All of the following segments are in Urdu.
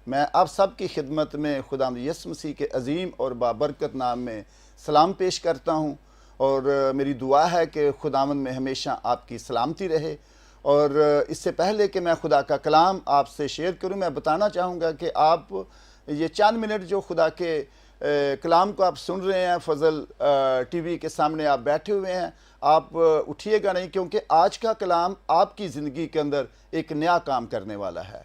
میں آپ سب کی خدمت میں خداوند یسوع مسیح کے عظیم اور بابرکت نام میں سلام پیش کرتا ہوں، اور میری دعا ہے کہ خداوند میں ہمیشہ آپ کی سلامتی رہے۔ اور اس سے پہلے کہ میں خدا کا کلام آپ سے شیئر کروں، میں بتانا چاہوں گا کہ آپ یہ چند منٹ جو خدا کے کلام کو آپ سن رہے ہیں، فضل ٹی وی کے سامنے آپ بیٹھے ہوئے ہیں، آپ اٹھیے گا نہیں، کیونکہ آج کا کلام آپ کی زندگی کے اندر ایک نیا کام کرنے والا ہے۔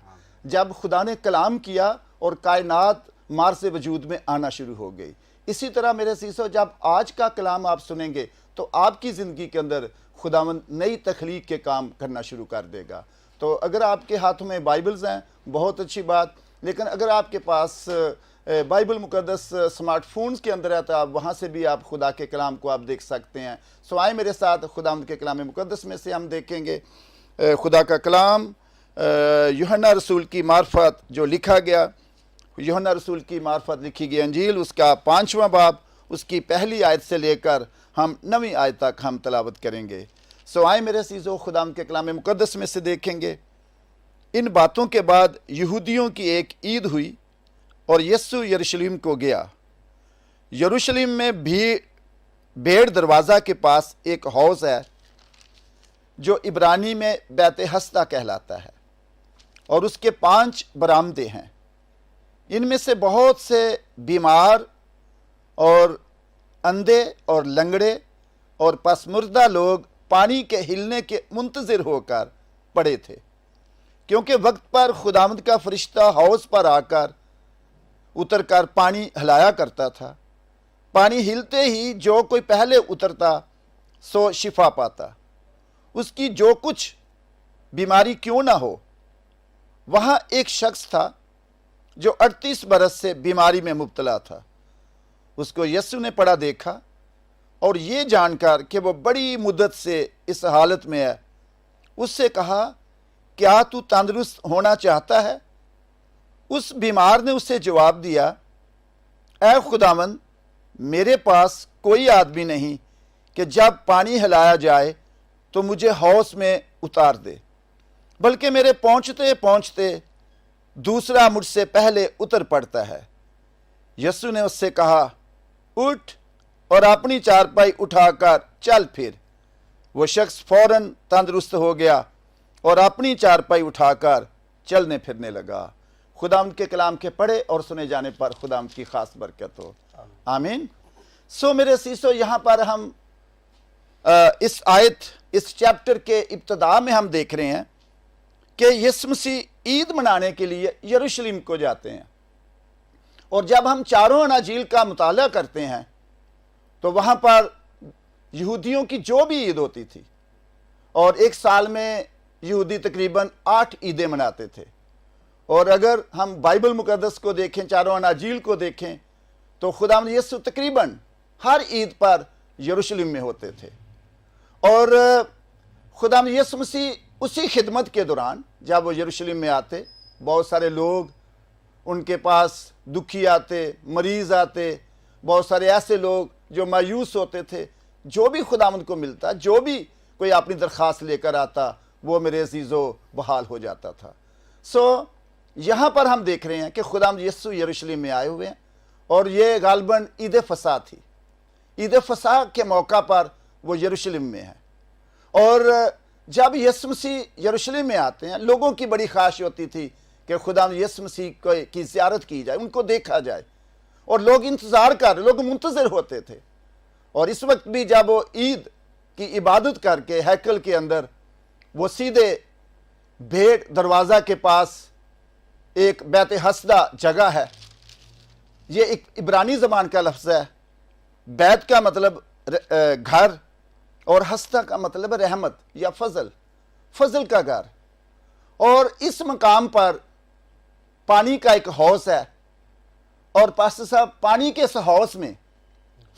جب خدا نے کلام کیا اور کائنات مارز وجود میں آنا شروع ہو گئی، اسی طرح میرے عزیزو جب آج کا کلام آپ سنیں گے تو آپ کی زندگی کے اندر خداوند نئی تخلیق کے کام کرنا شروع کر دے گا۔ تو اگر آپ کے ہاتھوں میں بائبلز ہیں بہت اچھی بات، لیکن اگر آپ کے پاس بائبل مقدس سمارٹ فونز کے اندر ہے تو آپ وہاں سے بھی آپ خدا کے کلام کو آپ دیکھ سکتے ہیں۔ سو آئے میرے ساتھ خداوند کے کلام مقدس میں سے ہم دیکھیں گے خدا کا کلام یوحنا رسول کی معرفت جو لکھا گیا، یوحنا رسول کی معرفت لکھی گئی انجیل، اس کا 5واں باب، اس کی پہلی آیت سے لے کر ہم 9ویں آیت تک ہم تلاوت کریں گے۔ سو آئے میرے عزیزو خداوند کے کلام مقدس میں سے دیکھیں گے۔ ان باتوں کے بعد یہودیوں کی ایک عید ہوئی اور یسوع یروشلم کو گیا۔ یروشلم میں بھیڑ دروازہ کے پاس ایک حوض ہے جو عبرانی میں بیت حسدہ کہلاتا ہے، اور اس کے 5 برآمدے ہیں۔ ان میں سے بہت سے بیمار اور اندھے اور لنگڑے اور پسمردہ لوگ پانی کے ہلنے کے منتظر ہو کر پڑے تھے، کیونکہ وقت پر خداوند کا فرشتہ حوض پر آ کر اتر کر پانی ہلایا کرتا تھا۔ پانی ہلتے ہی جو کوئی پہلے اترتا سو شفا پاتا، اس کی جو کچھ بیماری کیوں نہ ہو۔ وہاں ایک شخص تھا جو 38 برس سے بیماری میں مبتلا تھا۔ اس کو یسوع نے پڑا دیکھا اور یہ جان کر کہ وہ بڑی مدت سے اس حالت میں ہے، اس سے کہا، کیا تو تندرست ہونا چاہتا ہے؟ اس بیمار نے اسے جواب دیا، اے خداوند، میرے پاس کوئی آدمی نہیں کہ جب پانی ہلایا جائے تو مجھے حوض میں اتار دے، بلکہ میرے پہنچتے پہنچتے دوسرا مجھ سے پہلے اتر پڑتا ہے۔ یسوع نے اس سے کہا، اٹھ اور اپنی چارپائی اٹھا کر چل پھر۔ وہ شخص فوراً تندرست ہو گیا اور اپنی چارپائی اٹھا کر چلنے پھرنے لگا۔ خداوند کے کلام کے پڑھے اور سنے جانے پر خداوند کی خاص برکت ہو، آمین۔ سو میرے عزیزو یہاں پر ہم اس آیت، اس چیپٹر کے ابتدا میں ہم دیکھ رہے ہیں کہ یسوع مسیح عید منانے کے لیے یروشلم کو جاتے ہیں، اور جب ہم چاروں اناجیل کا مطالعہ کرتے ہیں تو وہاں پر یہودیوں کی جو بھی عید ہوتی تھی، اور ایک سال میں یہودی تقریباً 8 عیدیں مناتے تھے، اور اگر ہم بائبل مقدس کو دیکھیں، چاروں اناجیل کو دیکھیں تو خداوند یسوع تقریباً ہر عید پر یروشلم میں ہوتے تھے۔ اور خداوند یسوع مسیح اسی خدمت کے دوران جب وہ یروشلم میں آتے، بہت سارے لوگ ان کے پاس دکھی آتے، مریض آتے، بہت سارے ایسے لوگ جو مایوس ہوتے تھے، جو بھی خداوند کو ملتا، جو بھی کوئی اپنی درخواست لے کر آتا، وہ میرے عزیزو بحال ہو جاتا تھا۔ سو یہاں پر ہم دیکھ رہے ہیں کہ خداوند یسوع یروشلم میں آئے ہوئے ہیں، اور یہ غالباً عید فصح تھی۔ عید فصح کے موقع پر وہ یروشلم میں ہے، اور جب یسوع مسیح یروشلم میں آتے ہیں، لوگوں کی بڑی خواہش ہوتی تھی کہ خداوند یسوع مسیح کی زیارت کی جائے، ان کو دیکھا جائے، اور لوگ انتظار کر رہے، لوگ منتظر ہوتے تھے۔ اور اس وقت بھی جب وہ عید کی عبادت کر کے ہیکل کے اندر وہ سیدھے بھیڑ دروازہ کے پاس ایک بیت حسدہ جگہ ہے، یہ ایک عبرانی زبان کا لفظ ہے۔ بیت کا مطلب گھر، اور حسدہ کا مطلب رحمت یا فضل کا گھر، اور اس مقام پر پانی کا ایک حوض ہے، اور پاسٹر صاحب پانی کے اس حوض میں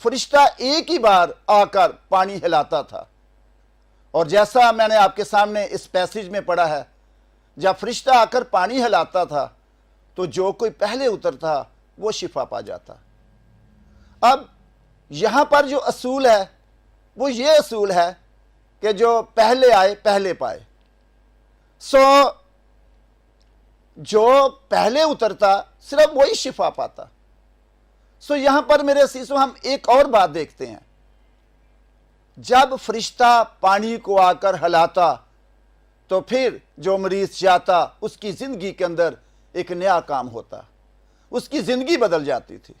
فرشتہ ایک ہی بار آ کر پانی ہلاتا تھا، اور جیسا میں نے آپ کے سامنے اس پیسیج میں پڑھا ہے، جب فرشتہ آ کر پانی ہلاتا تھا تو جو کوئی پہلے اترتا وہ شفا پا جاتا۔ اب یہاں پر جو اصول ہے وہ یہ اصول ہے کہ جو پہلے آئے پہلے پائے۔ سو جو پہلے اترتا صرف وہی شفا پاتا۔ سو یہاں پر میرے عزیزو ہم ایک اور بات دیکھتے ہیں، جب فرشتہ پانی کو آ کر ہلاتا تو پھر جو مریض جاتا اس کی زندگی کے اندر ایک نیا کام ہوتا، اس کی زندگی بدل جاتی تھی،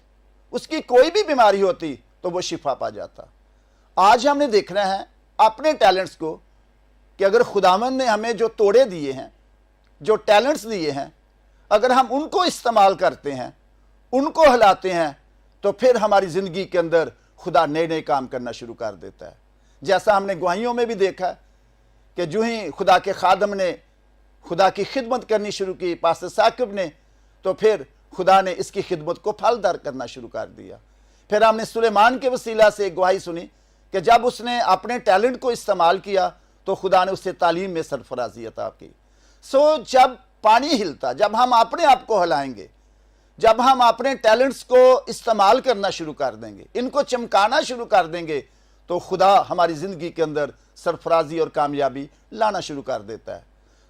اس کی کوئی بھی بیماری ہوتی تو وہ شفا پا جاتا۔ آج ہم نے دیکھنا ہے اپنے ٹیلنٹس کو کہ اگر خداوند نے ہمیں جو توڑے دیے ہیں، جو ٹیلنٹس دیے ہیں، اگر ہم ان کو استعمال کرتے ہیں، ان کو ہلاتے ہیں، تو پھر ہماری زندگی کے اندر خدا نئے نئے کام کرنا شروع کر دیتا ہے۔ جیسا ہم نے گواہیوں میں بھی دیکھا کہ جو ہی خدا کے خادم نے خدا کی خدمت کرنی شروع کی، پاسٹر ثاقب نے، تو پھر خدا نے اس کی خدمت کو پھلدار کرنا شروع کر دیا۔ پھر ہم نے سلیمان کے وسیلہ سے ایک گواہی سنی کہ جب اس نے اپنے ٹیلنٹ کو استعمال کیا تو خدا نے اسے تعلیم میں سرفرازی عطا کی۔ سو جب پانی ہلتا، جب ہم اپنے آپ کو ہلائیں گے، جب ہم اپنے ٹیلنٹس کو استعمال کرنا شروع کر دیں گے، ان کو چمکانا شروع کر دیں گے، تو خدا ہماری زندگی کے اندر سرفرازی اور کامیابی لانا شروع کر دیتا ہے۔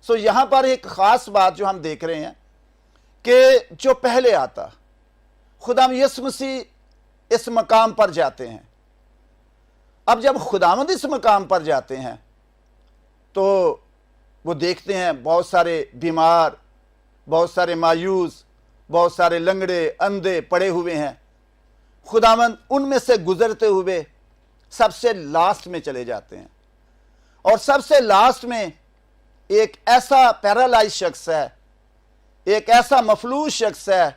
سو یہاں پر ایک خاص بات جو ہم دیکھ رہے ہیں کہ جو پہلے آتا، خداوند یسوع مسیح اس مقام پر جاتے ہیں۔ اب جب خداوند اس مقام پر جاتے ہیں تو وہ دیکھتے ہیں بہت سارے بیمار، بہت سارے مایوس، بہت سارے لنگڑے، اندھے پڑے ہوئے ہیں۔ خداوند ان میں سے گزرتے ہوئے سب سے لاسٹ میں چلے جاتے ہیں، اور سب سے لاسٹ میں ایک ایسا پیرالائز شخص ہے، ایک ایسا مفلوج شخص ہے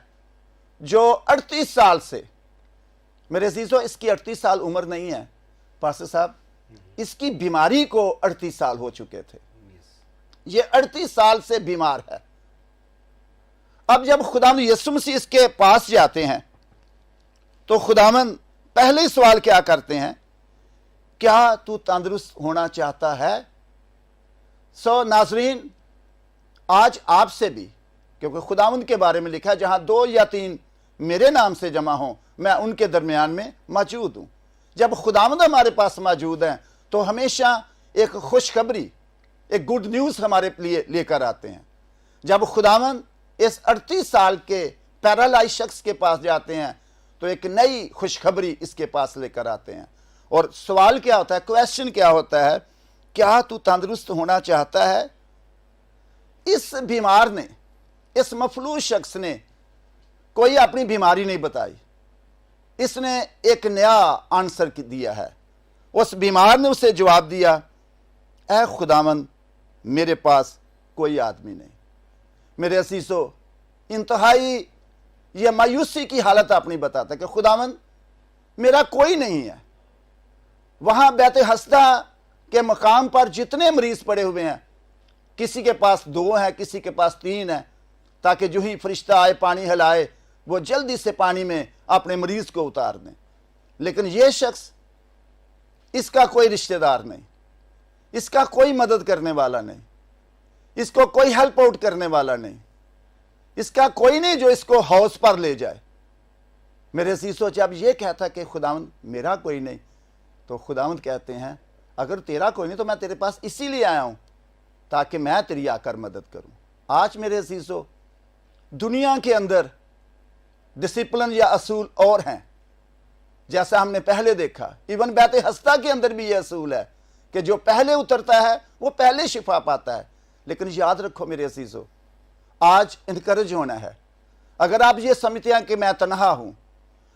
جو 38 سال سے، میرے عزیزو اس کی 38 سال عمر نہیں ہے پاسٹر صاحب، اس کی بیماری کو 38 سال ہو چکے تھے، یہ 38 سال سے بیمار ہے۔ اب جب خداوند یسوع مسیح اس کے پاس جاتے ہیں تو خداوند پہلے سوال کیا کرتے ہیں؟ کیا تو تندرست ہونا چاہتا ہے؟ سو ناظرین، آج آپ سے بھی، کیونکہ خداوند کے بارے میں لکھا ہے جہاں 2 یا 3 میرے نام سے جمع ہوں میں ان کے درمیان میں موجود ہوں۔ جب خداوند ہمارے پاس موجود ہیں تو ہمیشہ ایک خوشخبری، ایک گڈ نیوز ہمارے لیے لے کر آتے ہیں۔ جب خداوند اس 38 سال کے پیرالائز شخص کے پاس جاتے ہیں تو ایک نئی خوشخبری اس کے پاس لے کر آتے ہیں، اور سوال کیا ہوتا ہے، کویسچن کیا ہوتا ہے؟ کیا تو تندرست ہونا چاہتا ہے؟ اس بیمار نے، اس مفلوج شخص نے کوئی اپنی بیماری نہیں بتائی، اس نے ایک نیا آنسر دیا ہے۔ اس بیمار نے اسے جواب دیا، اے خداوند میرے پاس کوئی آدمی نہیں۔ میرے عزیزو، انتہائی یہ مایوسی کی حالت اپنی بتاتا ہے کہ خداوند میرا کوئی نہیں ہے۔ وہاں بیت حسدہ کے مقام پر جتنے مریض پڑے ہوئے ہیں، کسی کے پاس 2 ہیں، کسی کے پاس 3 ہیں، تاکہ جو ہی فرشتہ آئے پانی ہلائے وہ جلدی سے پانی میں اپنے مریض کو اتار دیں۔ لیکن یہ شخص، اس کا کوئی رشتہ دار نہیں، اس کا کوئی مدد کرنے والا نہیں، اس کو کوئی ہیلپ آؤٹ کرنے والا نہیں، اس کا کوئی نہیں جو اس کو ہاؤس پر لے جائے۔ میرے عزیزو، جب یہ کہتا کہ خداوند میرا کوئی نہیں، تو خداوند کہتے ہیں اگر تیرا کوئی نہیں تو میں تیرے پاس اسی لیے آیا ہوں تاکہ میں تیری آ کر مدد کروں۔ آج میرے عزیزو، دنیا کے اندر ڈسپلن یا اصول اور ہیں، جیسا ہم نے پہلے دیکھا، ایون بیت حسدہ کے اندر بھی یہ اصول ہے کہ جو پہلے اترتا ہے وہ پہلے شفا پاتا ہے۔ لیکن یاد رکھو میرے عزیزو، آج انکرج ہونا ہے۔ اگر آپ یہ سمجھتے ہیں کہ میں تنہا ہوں،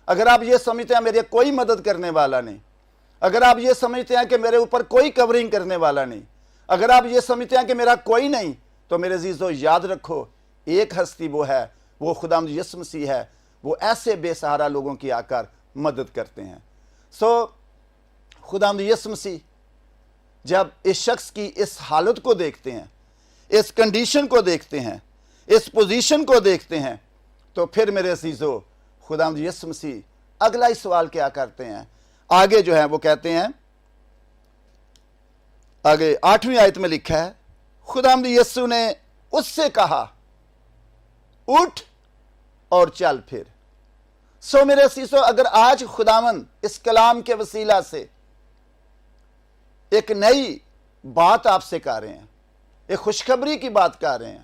اگر آپ یہ سمجھتے ہیں میرے کوئی مدد کرنے والا نہیں، اگر آپ یہ سمجھتے ہیں کہ میرے اوپر کوئی کورنگ کرنے والا نہیں، اگر آپ یہ سمجھتے ہیں کہ میرا کوئی نہیں، تو میرے عزیزو یاد رکھو، ایک ہستی وہ ہے، وہ خداوند یسوع مسیح ہے۔ وہ ایسے بے سہارا لوگوں کی آ کر مدد کرتے ہیں۔ سو خداوند یسوع مسیح جب اس شخص کی اس حالت کو دیکھتے ہیں، اس کنڈیشن کو دیکھتے ہیں، اس پوزیشن کو دیکھتے ہیں، تو پھر میرے عزیزو خداوند یسوع مسیح اگلا ہی سوال کیا کرتے ہیں؟ آگے جو ہے وہ کہتے ہیں، آگے 8ویں آیت میں لکھا ہے، خداوند یسوع نے اس سے کہا اٹھ اور چل پھر۔ سو میرے عزیزو، اگر آج خداوند اس کلام کے وسیلہ سے ایک نئی بات آپ سے کہہ رہے ہیں، ایک خوشخبری کی بات کہہ رہے ہیں